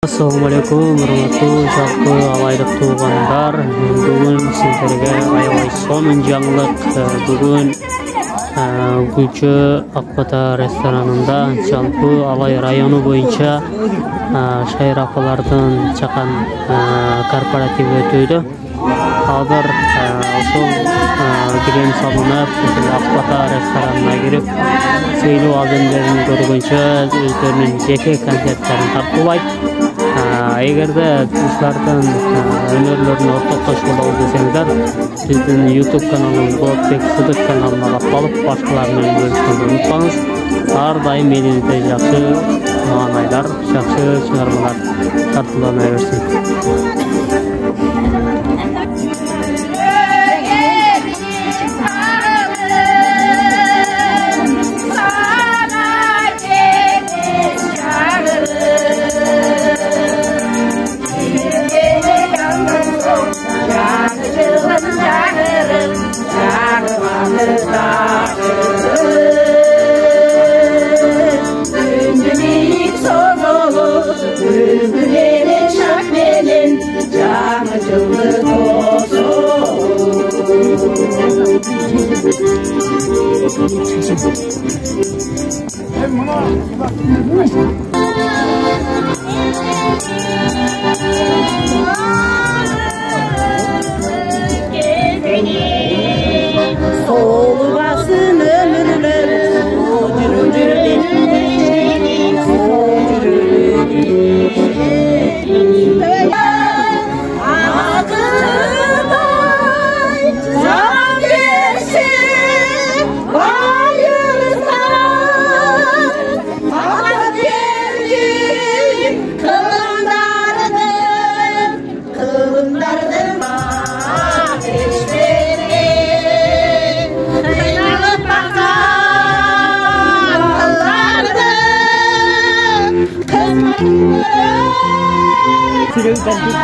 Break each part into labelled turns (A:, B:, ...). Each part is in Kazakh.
A: Assalamualaikum warahmatullahi wabarakatuh. Алайдық туғандар, бүгін сіздерге аябай сонун жаңылық. Бүгін Гүлчө Акбата ресторанында жалпы Алай району боюнча шайыр апалардын чакан корпоратив өтүүдө. Азыр ошол билем салынып, Акбата ресторанына кирип, сыйлуу алдындарын көргөнчө өздөрүнүн жеке концерттерин тартуулайт. Эгерде силердин өнөрлөрүнө ортоктошуп болобу десеңиздер, биздин YouTube каналыбыз Болотбек Сыдык каналына катталып, башкалар менен бөлүшкөндү унутпаңыз. Ар дайым элибизде жакшы маанайлар, жакшы чыгармалар тартуулана берсин.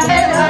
B: Hey!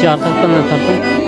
A: Gece artaktan atardım.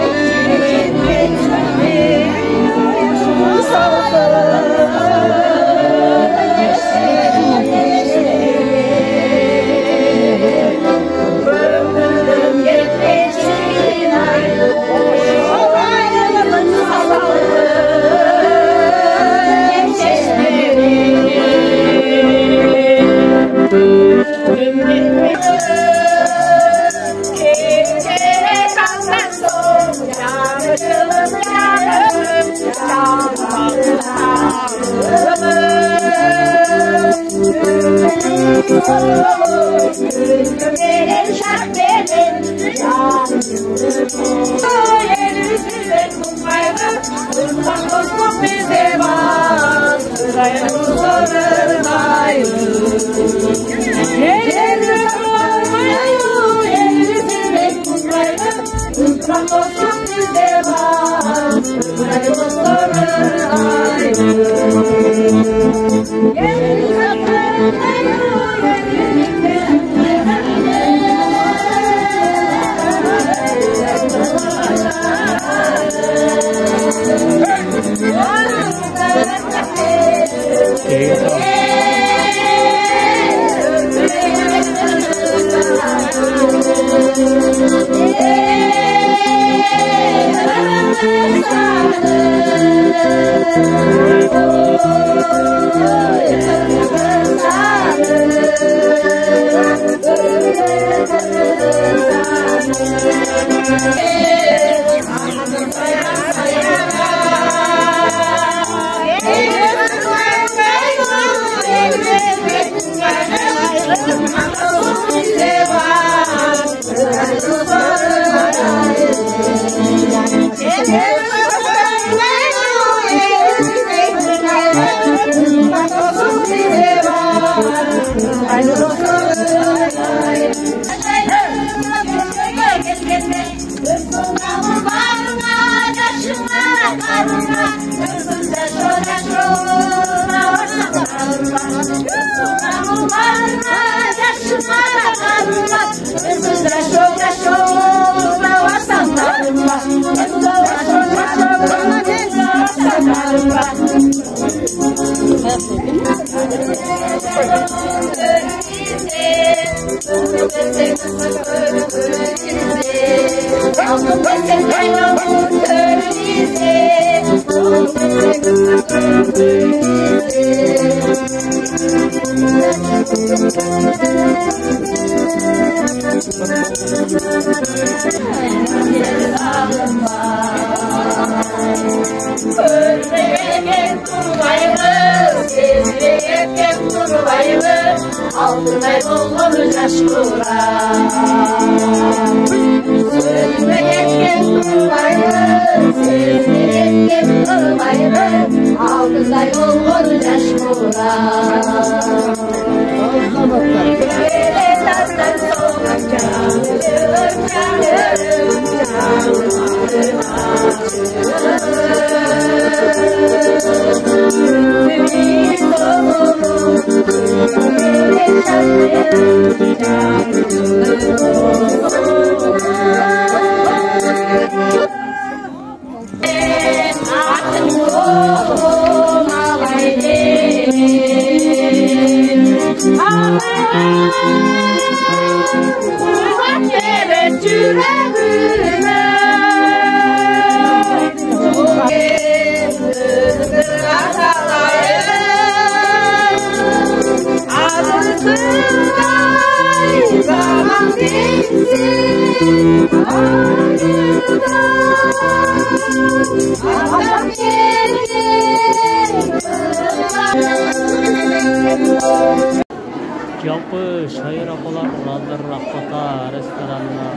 B: Жалпы шайыр апалар Раздар Рахмата ресторанына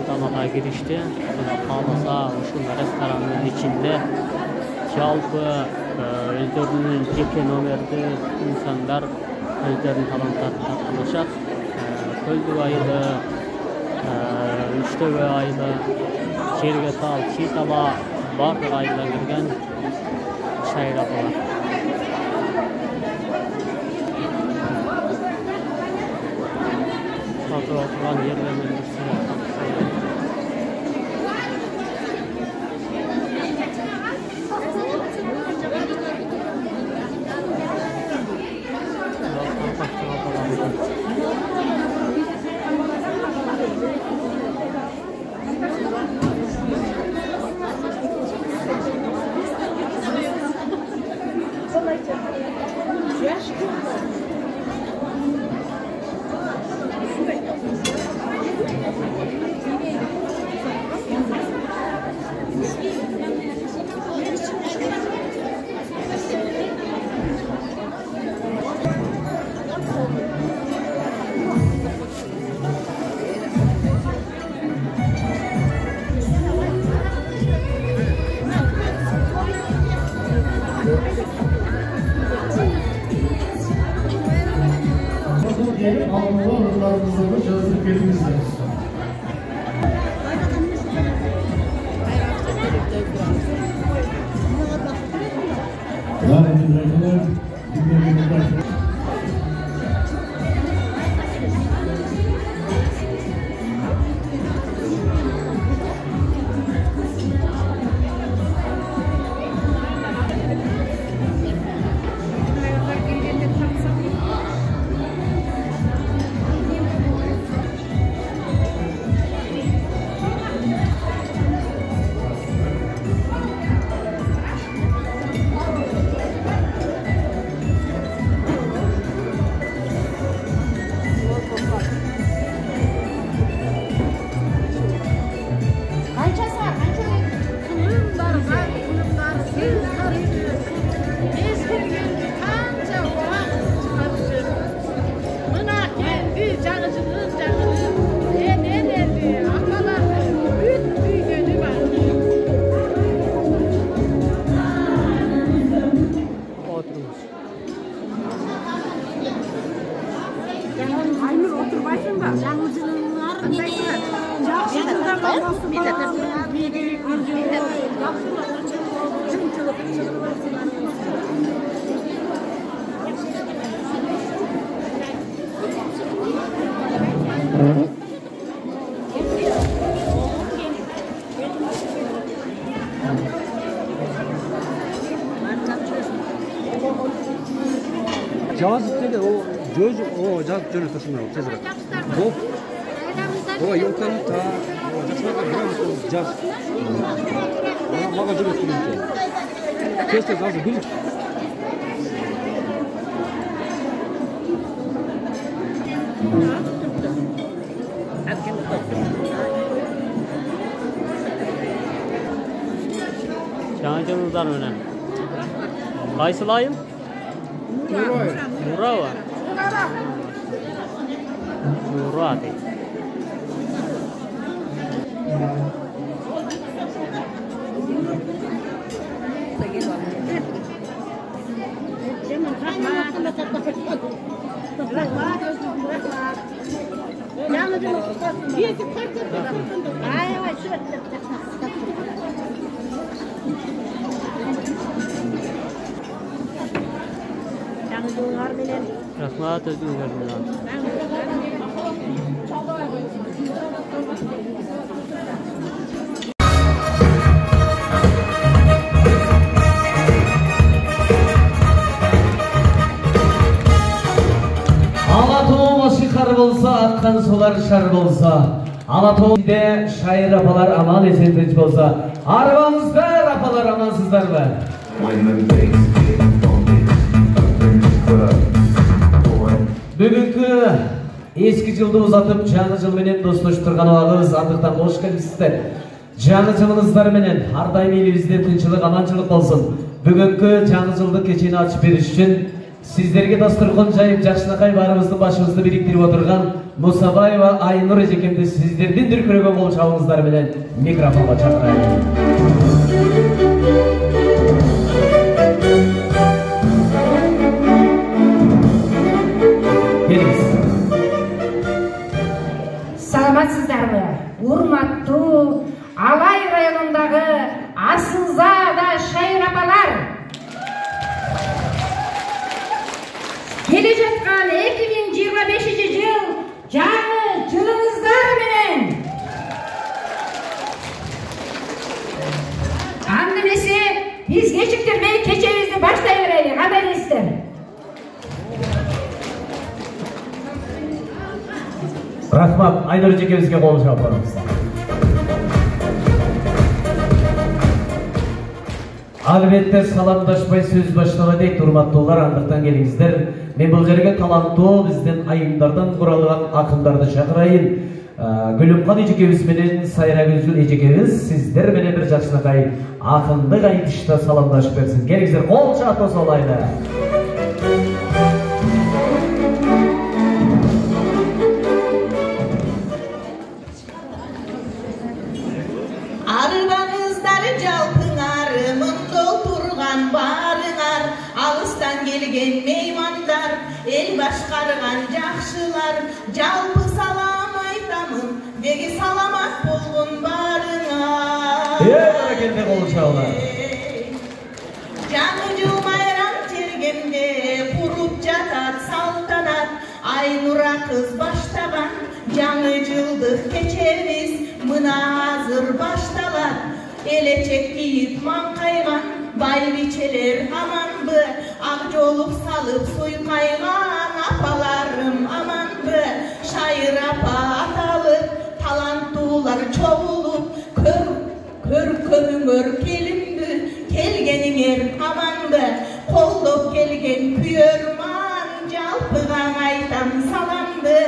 B: тамаққа кірішті. Қаласа ушул ресторанның içinde жалпы өздерінің жеке номерді инсандар өздерінің таланттарын тапқылышат. Көлдік айылы, үштөбе айылы, жерге тал, Читала барлық айылға кірген шайыр апалар. Oturan yerlerinin üstüne
C: Fotoğraflarınızı da жазып келіңіздер.
D: Жазып келе, жазып жөнө тасымай тезірек. О, елканы та, жақсыларға грамоты жаз. Маған жүрек келіңке. Тез жазып біл.
A: Жаңа менен. Кайсылайым? Мурава. Мурати. Rahmat özünüzler bilen.
E: Alatoğum aşıkar bolsa, akkan sular şar bolsa. Alatoğum'da şair apalar aman esentinç bolsa. Arabamızda apalar amansızlar var. Бүгінгі ескі жылды ұзатып, жаңы жыл менен досташтырған уағыз, андықтан қош келіпсіздер. Жаңы жылыңыздар менен әрдайым елімізде тынчылық, аманшылық болсын. Бүгінгі жаңы жылды кешені ашып беріш үшін сіздерге дастархан жайып, жақшынақай барымызды башымызды біріктіріп отырған Мұсабаева Айнұр ежекемді сіздерден дүркіреген қол шауыңыздар менен микрофонға шақырайын.
F: Саламатсыздарбы, урматтуу Алай районундагы Асылзада шайыр апалар. Келе жаткан 2025 жыл жаңы жылыңыздар менен. Андемесе биз кечиктирбей кечебизди баштай берели, кандай дейсиздер?
E: Рахмат, Айнұр жекемізге қол жауап барымыз. Албетте саламдашпай сөз баштала дейт, урматтуулар, андықтан келіңіздер. Мен бұл жерге таланттуу бізден айымдардан құралған ақындарды шақырайын. Гүлімқан ежекеміз менен Сайрагүлзүл ежекеміз сіздер менен бір жақшынақай ақындық айтышта саламдашып берсін. Келіңіздер, қол шаты солайды.
G: Алыстан келген меймандар, ел башқарған жақшылар, Жалпы салам айтамын, деги саламат болгон барыңа.
E: Бәрекелді қол шаула.
G: Жаңы жыл майрам тергенде куруп жатат салтанат. Айнура кыз баштаган жаңы жылдык кечебиз мына азыр башталат. Элечек кийип маңкайган байбичелер аманбы, ак жолуп салып суйкайган апаларым аманбы. Шайыр апа аталып, таланттуулар чогулуп, көркөңөр келимби, келгениңер аманбы. Колдоп келген күйөрман, жалпыга айтам саламды.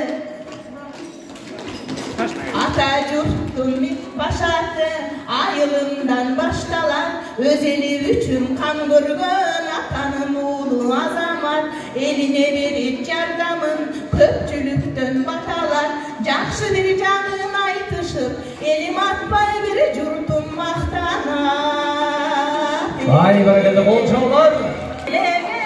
G: Ата журттун башаты айылымдан башталат. Өз эли үчүн кан көргөн атанын уулу азамат. Элине берип жардамын көпчүлүктөн баталат. Жакшы бир жаңын айтышып, элим атпай бир журтум мактанат.
E: Ай, бәрекелді қол шаулар.
F: Yeah.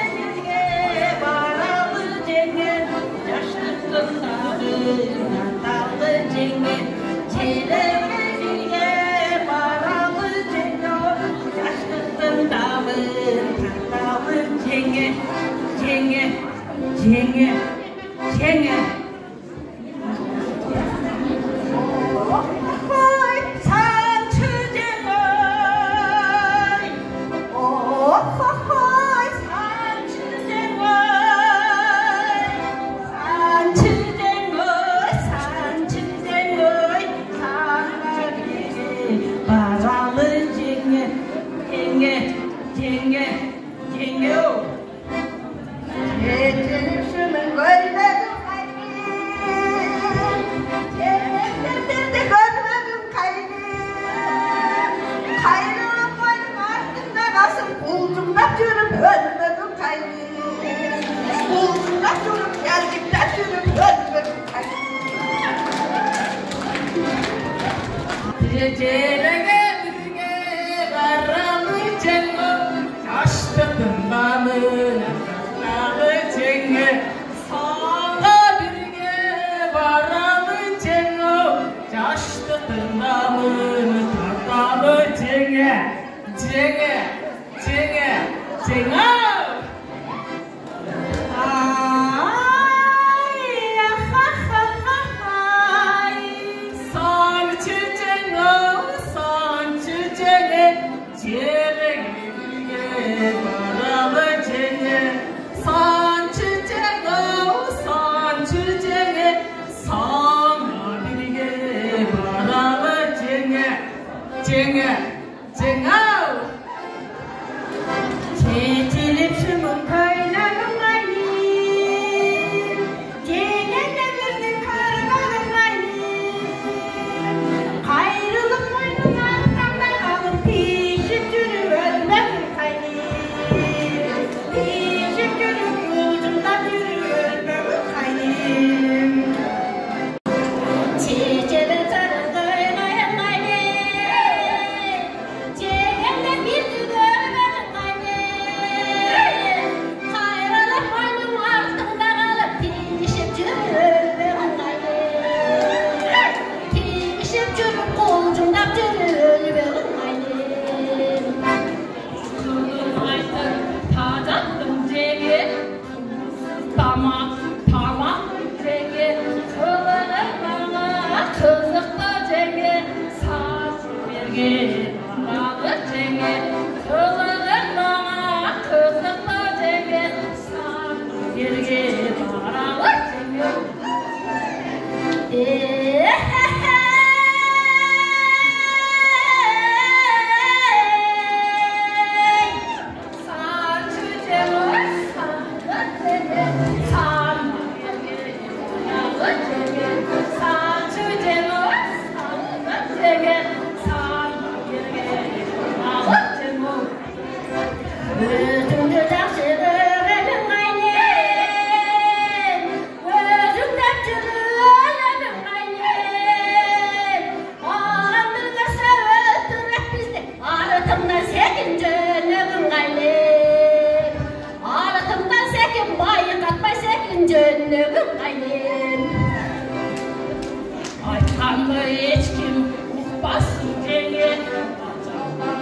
G: Bana hiç kim uğbasın cenge,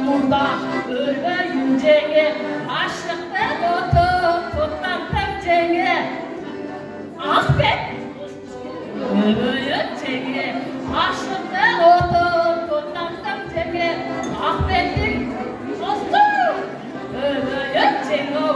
G: Murda ölmeyin cenge, Aşıkta tutandım cenge. Ah be! Ölmeyin cenge, Aşıkta tutandım cenge. Ah be! Dostum! Ölmeyin cenge.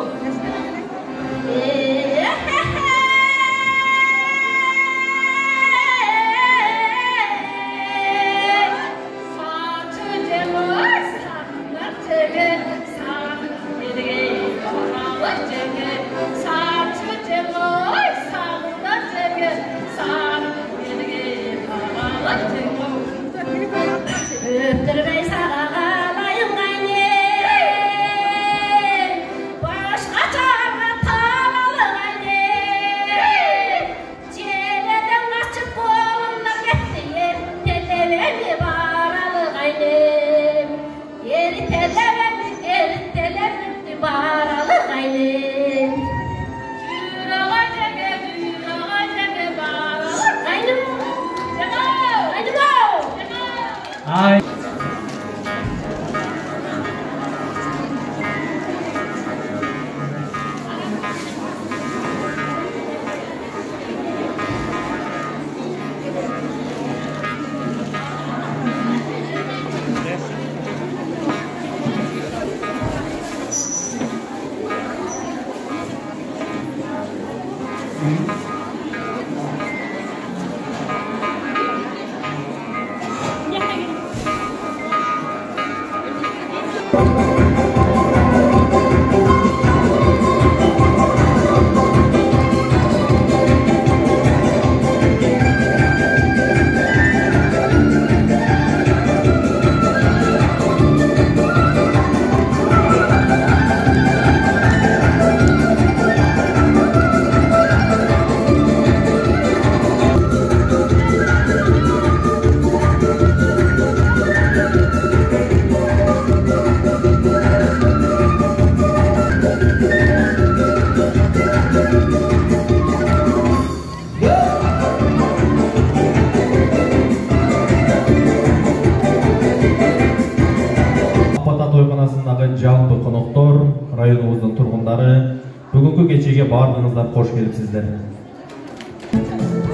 E: Жалпы коноктор, районубуздун тургундары, бүгүнкү кечеге бардыңыздар кош келипсиздер.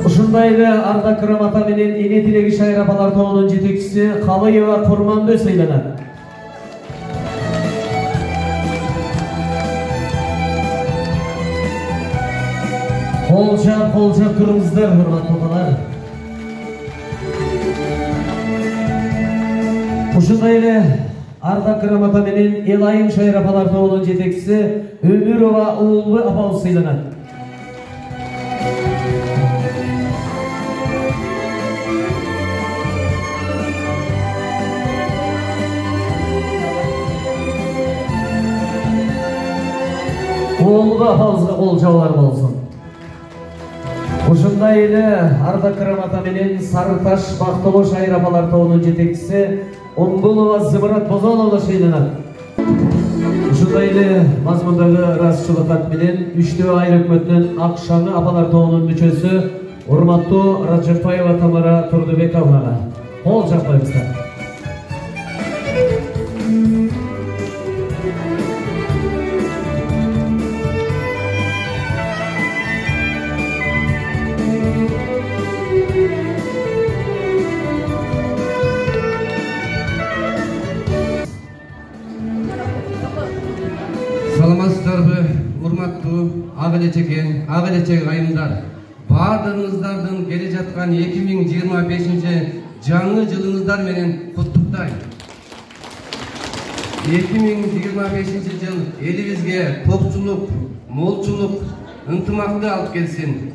E: Ушундай эле Ардак Рамата менен эне тилеги шайыр апалар тобунун жетекчиси Калыева Курманбек сыйланат. Колчап турыңуздар, урматтуу апалар. Ушундай эле Ардак Рамата менен Элайым шайыр апалар тобунун жетекчиси Өмүрова Уулбу апабыз сыйланат. Уулбу апабызга кол чабуулар болсун. Ушундай эле Ардак Рамата менен Сарыташ Бактоло шайыр апалар тобунун жетекчиси Оңгулова Зымырат Бозолова сыйланат. Ушундай эле мазмундагы ыраазычылык кат менен Үчтөө айыл өкмөтүнүн Ак Шаңы апалар тобунун мүчөсү урматтуу Раджепаева Тамара Турдубековага кол чаппайбыздар.
D: Саламатсыздарбы, урматтуу ак элечек айымдар. Бардыгыңыздардын келе жаткан 2025 жаңы жылыңыздар менен куттуктайм. 2025 жыл элибизге токчулук, молчулук, ынтымакты алып келсин.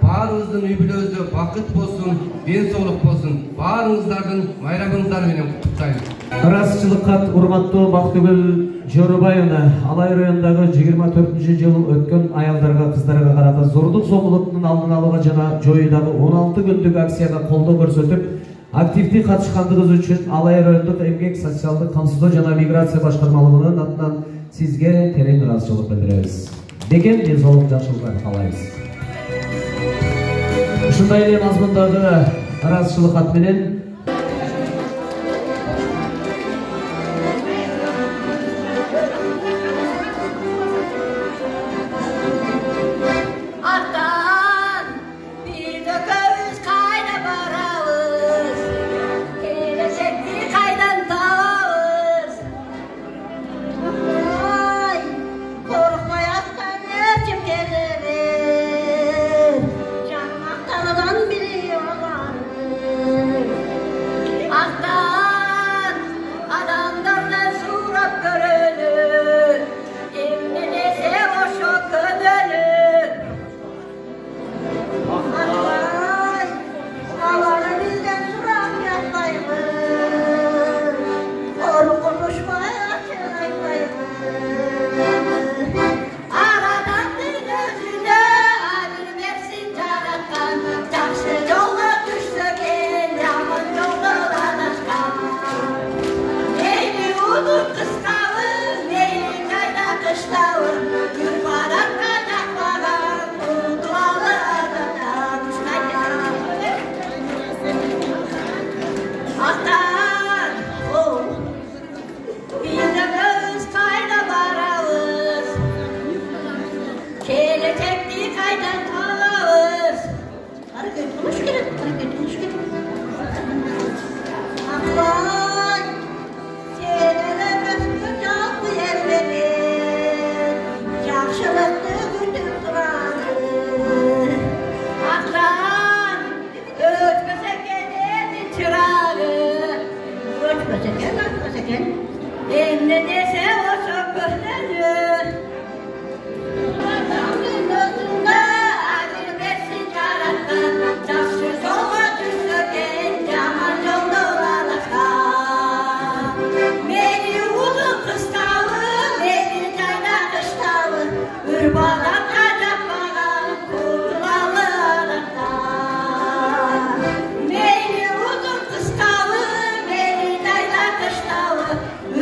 D: Баарыбыздын үй бүлөбүздө бакыт болсун, ден соолук болсун. Баарыңыздардын майрамыңыздар менен куттуктайм.
E: Ыраазычылык кат урматтуу Бактыгүл Жорубаевна Алай районундагы 24-жыл өткөн аялдарга, кыздарга карата зордук зомбулуктун алдын алууга жана жоюудагы 16 күндүк акцияга колдоо көрсөтүп, активдүү катышкандыгыңыз үчүн Алай райондук эмгек, социалдык камсыздоо жана миграция башкармалыгынын атынан сизге терең ыраазычылык билдиребиз. Деген денсаулык жакшылыктарды каалайбыз. Ушундай эле мазмундагы Arazçılık at menen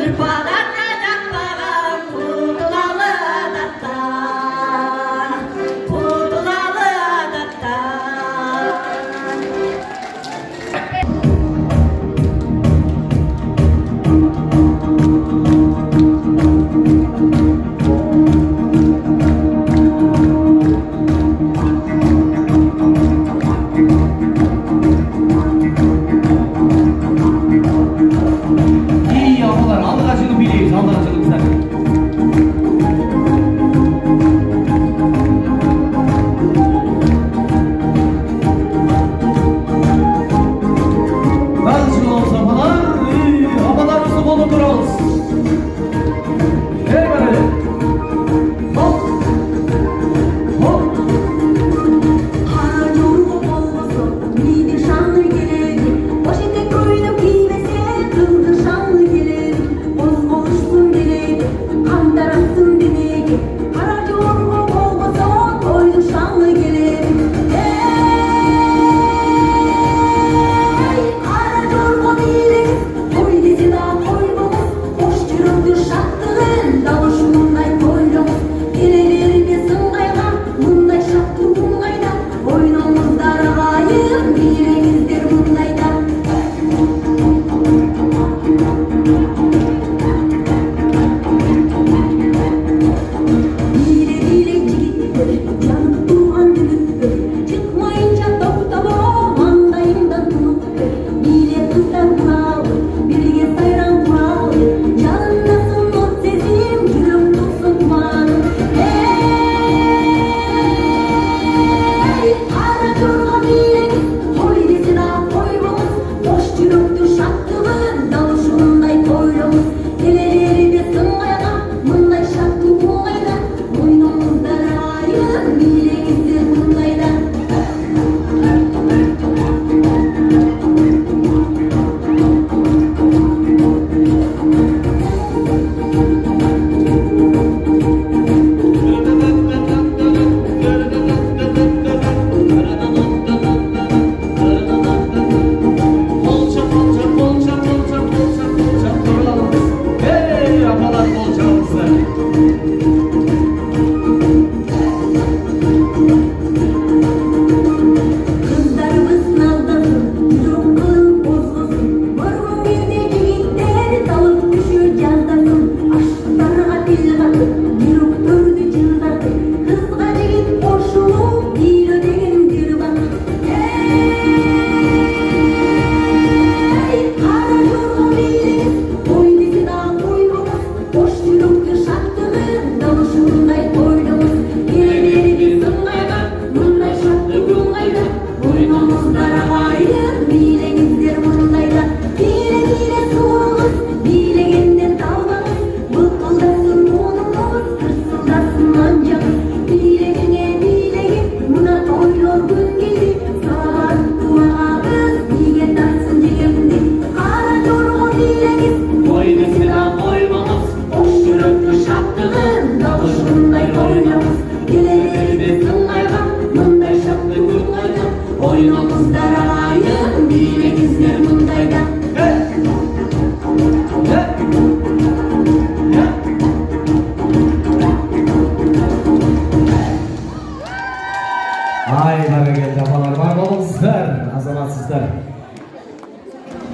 F: Ürpadan kacak bağım, kurtulan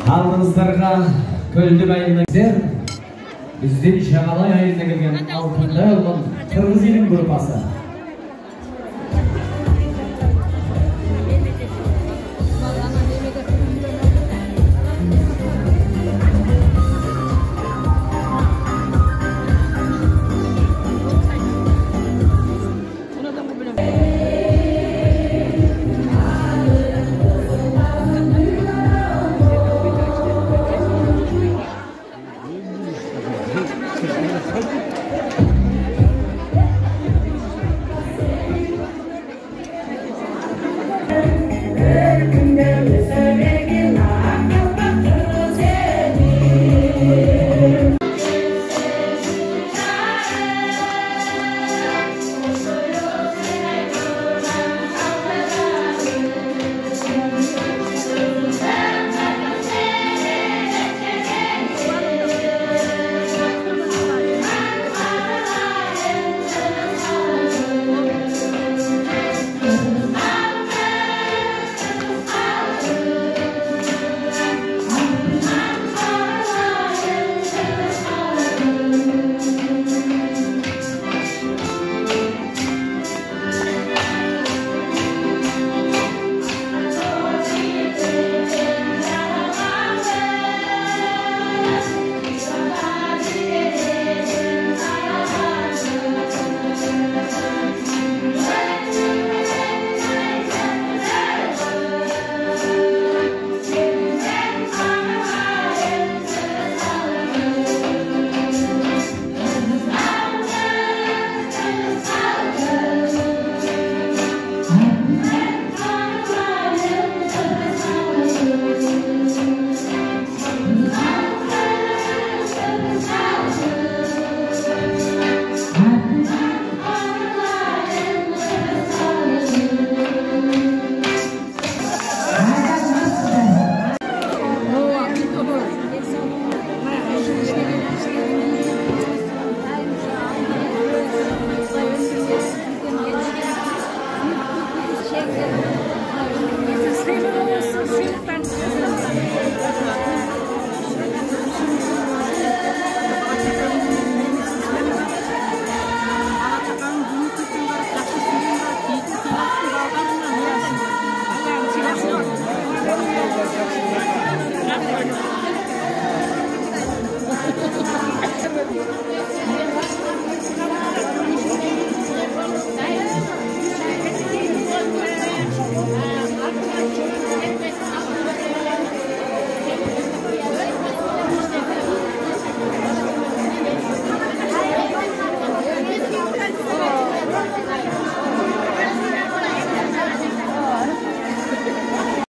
E: Алдыңыздарға Көлдік айылына бізден Шағалай айылына келген алтындай olan Қырғыз елінің группасы.